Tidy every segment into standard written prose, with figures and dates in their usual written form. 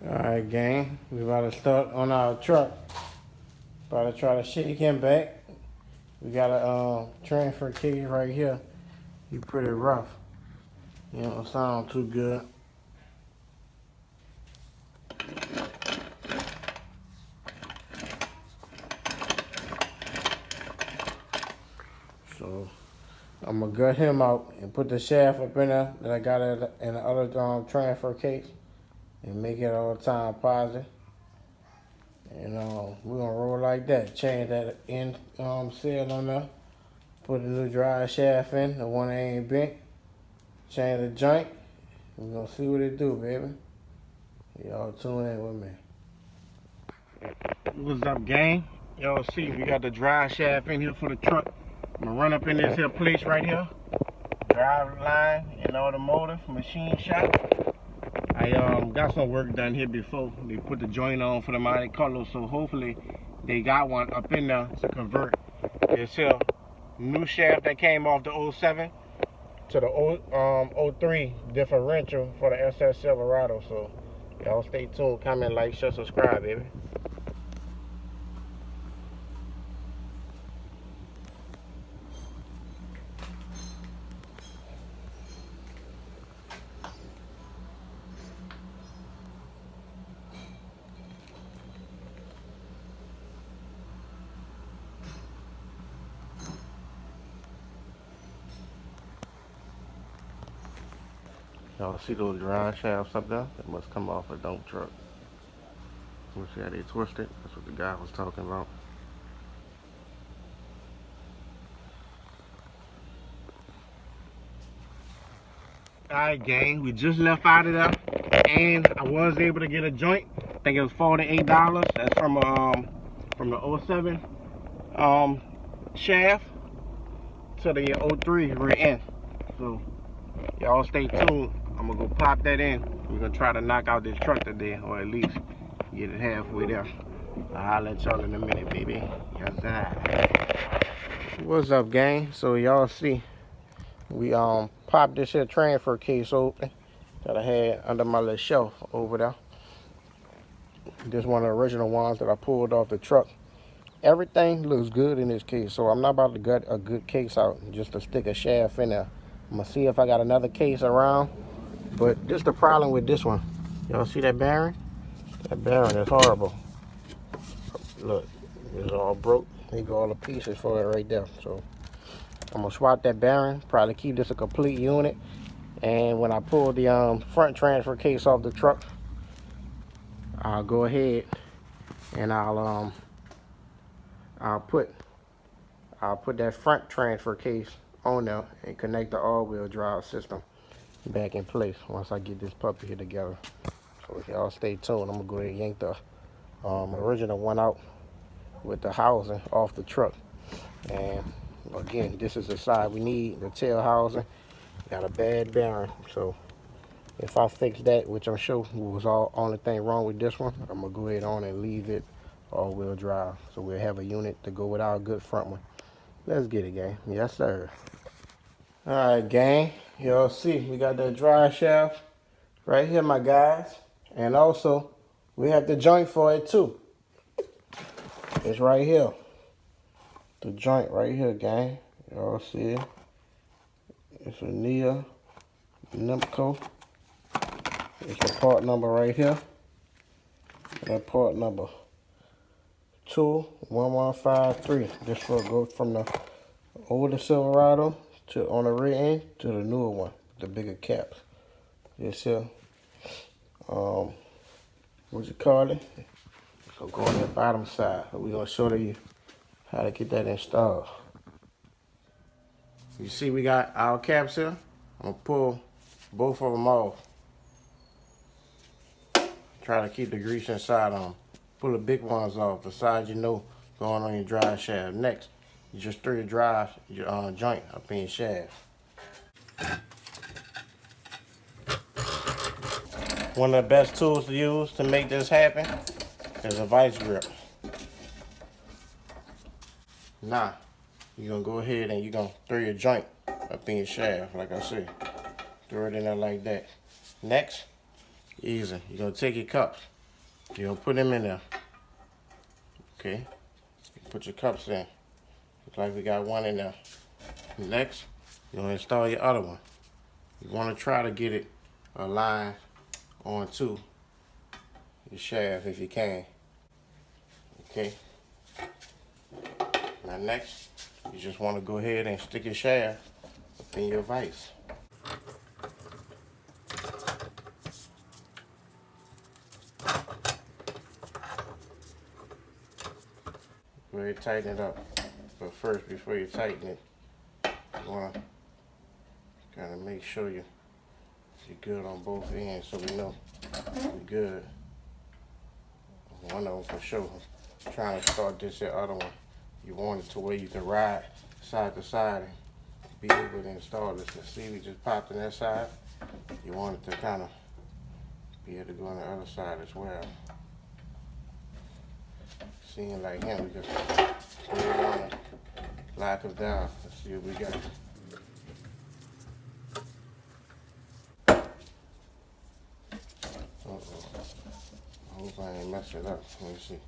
Alright, gang. We about to start on our truck. About to try to shake him back. We got a transfer case right here. He pretty rough. You don't sound too good. So I'm gonna gut him out and put the shaft up in there that I got in the other transfer case and make it all time positive. And we're gonna roll like that. Change that end seal on there. Put a new dry shaft in, the one that ain't bent. Change the joint. We're gonna see what it do, baby. Y'all tune in with me. What's up, gang? Y'all see we got the dry shaft in here for the truck. I'm gonna run up in this here place right here. Drive line and automotive machine shop. I got some work done here before. They put the joint on for the Monte Carlo, so hopefully they got one up in there to convert this here new shaft that came off the 07 to the 03 differential for the SS Silverado. So y'all stay tuned, comment, like, share, subscribe, baby. Y'all see those dry shafts up there? It must come off a dump truck. You see how they twist it? That's what the guy was talking about. Alright, gang, we just left out of there, and I was able to get a joint. I think it was $48. That's from the 07 shaft to the 03 rear end. So y'all stay tuned. I'm gonna go pop that in. We're gonna try to knock out this truck today, or at least get it halfway there. I'll let y'all in a minute, baby. Yes, sir. What's up, gang? So y'all see, we popped this here transfer case open that I had under my little shelf over there. This one of the original ones that I pulled off the truck. Everything looks good in this case, so I'm not about to gut a good case out just to stick a shaft in there. I'm gonna see if I got another case around, but this is the problem with this one. Y'all see that bearing? That bearing is horrible. Look, it's all broke. There go all the pieces for it right there. So I'm gonna swap that bearing, probably keep this a complete unit. And when I pull the front transfer case off the truck, I'll go ahead and I'll put that front transfer case on there and connect the all-wheel drive system back in place once I get this puppy here together. So y'all stay tuned. I'm gonna go ahead and yank the original one out with the housing off the truck. And again, this is the side we need, the tail housing. Got a bad bearing, so if I fix that, which I'm sure was all only thing wrong with this one, I'm gonna go ahead on and leave it all-wheel drive, so we'll have a unit to go with our good front one. Let's get it, gang. Yes, sir. All right, gang. Y'all see, we got that dry shaft right here, my guys, and also we have the joint for it too. It's right here. The joint right here, gang. Y'all see it? It's a Nia Nimco. It's the part number right here. That part number 21153. This will go from the older Silverado to on the rear end to the newer one, the bigger caps. This here, what you call it? So go on the bottom side. We're gonna show you how to get that installed. You see we got our caps here. I'm gonna pull both of them off. Try to keep the grease inside on them. Pull the big ones off, the sides you know going on your drive shaft. Next, you just throw your drive joint up in your shaft. One of the best tools to use to make this happen is a vice grip. Now, you're gonna go ahead and you're gonna throw your joint up in your shaft, like I said. Throw it in there like that. Next, Easy. You're gonna take your cups. You're gonna put them in there. Okay. Put your cups in. Looks like we got one in there. Next, you're gonna install your other one. You wanna try to get it aligned onto your shaft if you can. Okay. Now next, you just wanna go ahead and stick your shaft up in your vise. Go ahead and tighten it up. But first, before you tighten it, you want to kind of make sure you're good on both ends so we know you're good. One of them for sure. I'm trying to start this other one. You want it to where you can ride side to side and be able to install this. So see, we just popped on that side. You want it to kind of be able to go on the other side as well. Seeing like him, we just put it on and lock him down. Let's see what we got. I hope I ain't mess it up. Let me see.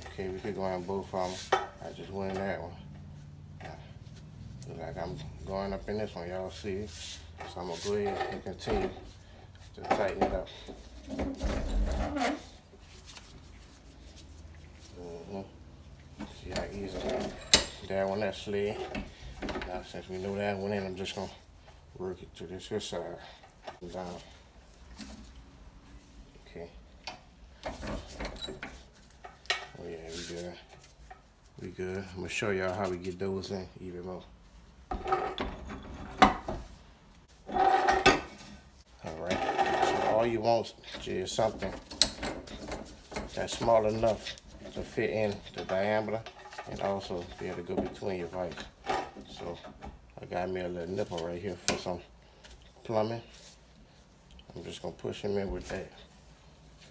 Okay, we could go on both of them. I just went in that one. Looks like I'm going up in this one, y'all see it. So I'm gonna go ahead and continue to tighten it up. See how easy that one that slid. Now since we know that one in, I'm just gonna work it to this here side. Down. Okay. Oh yeah, we good. We good. I'm gonna show y'all how we get those in even more. Alright. So all you want is something that's small enough to fit in the diameter and also be able to go between your vise. So I got me a little nipple right here for some plumbing. I'm just gonna push him in with that.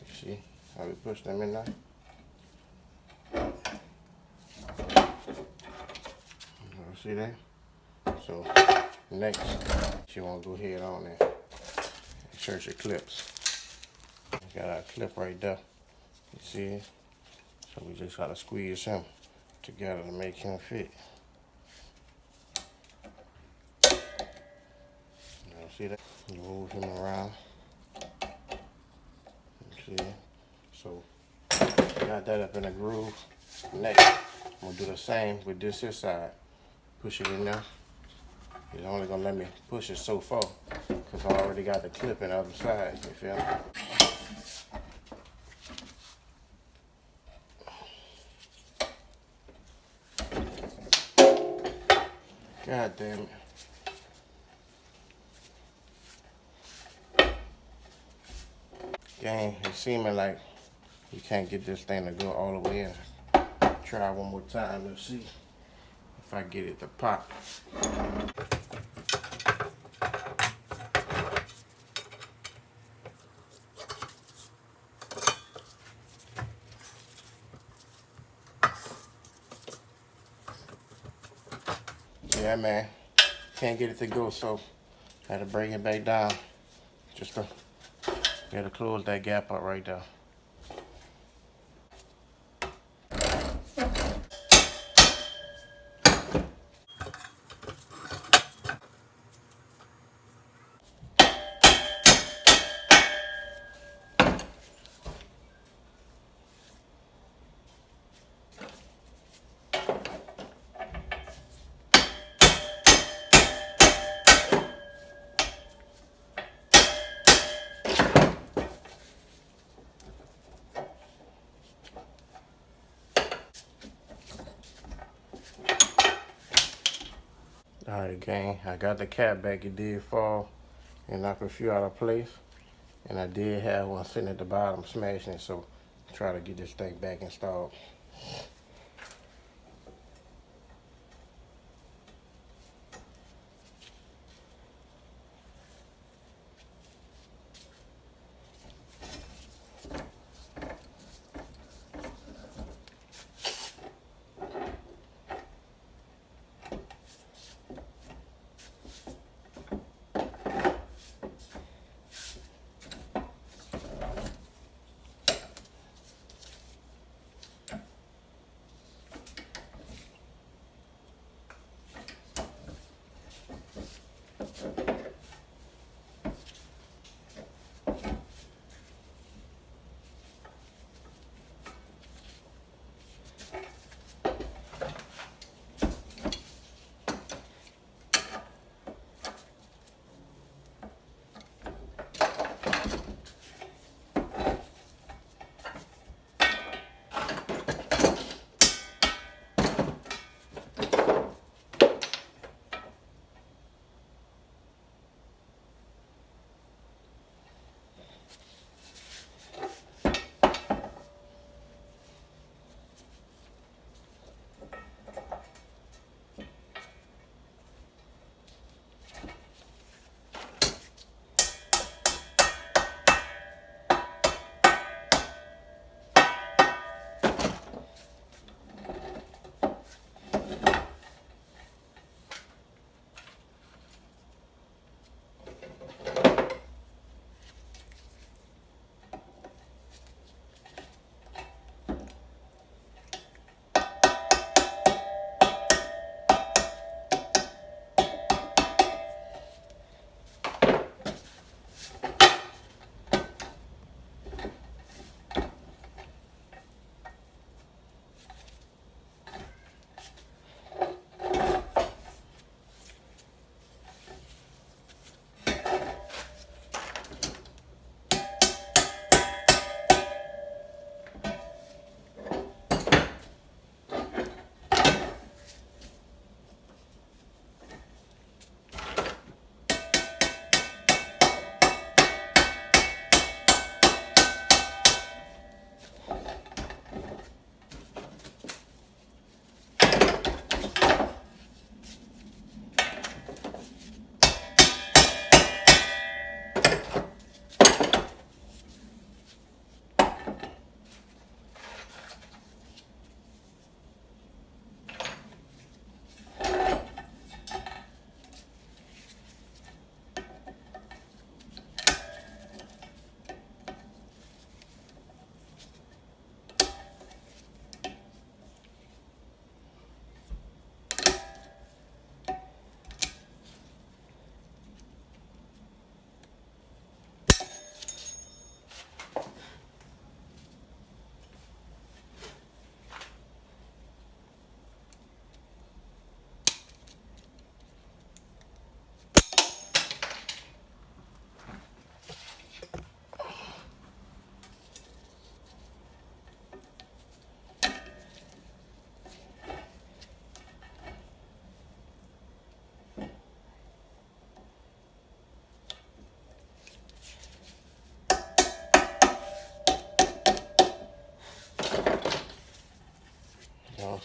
You see how we push them in now? See that? So next, you want to go ahead on and insert your clips. Got our clip right there. You see it? So we just gotta squeeze him together to make him fit. You see that? You move him around. You see it? So got that up in a groove. Next, I'm gonna do the same with this here side. Push it in there. It's only gonna let me push it so far because I already got the clip in the other side. You feel me? God damn it. Gang, it's seeming like you can't get this thing to go all the way in. Try one more time. Let's see if I get it to pop. Yeah, man. Can't get it to go, so I had to bring it back down just to be able to close that gap up right there. Alright, gang, I got the cap back. It did fall and knock a few out of place. And I did have one sitting at the bottom smashing it, so try to get this thing back installed.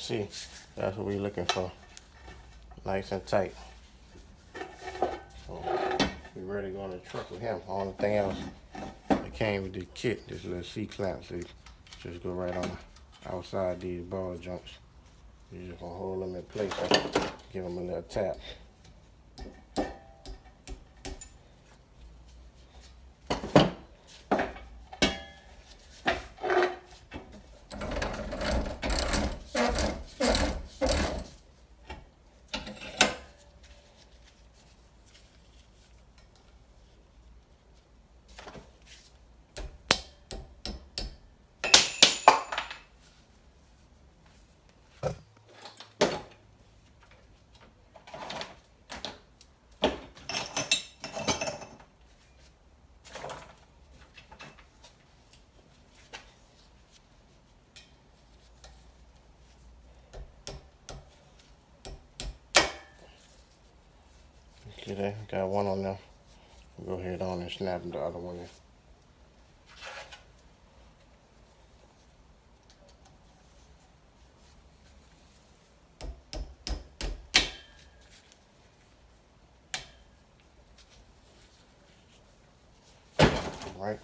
see, that's what we're looking for. Nice and tight. So we ready to go on the truck with him. Only thing else that came with the kit, this little C-clamp. So just go right on outside these ball joints. You're just gonna hold them in place and give them a little tap. See there? Got one on there. Go ahead on and snap the other one in. Right?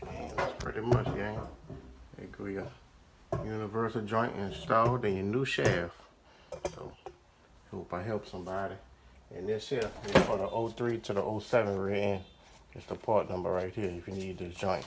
And that's pretty much, gang. There go your universal joint installed and your new shaft. So, hope I help somebody. And this here is for the 03 to the 07 rear end. It's the part number right here if you need this joint.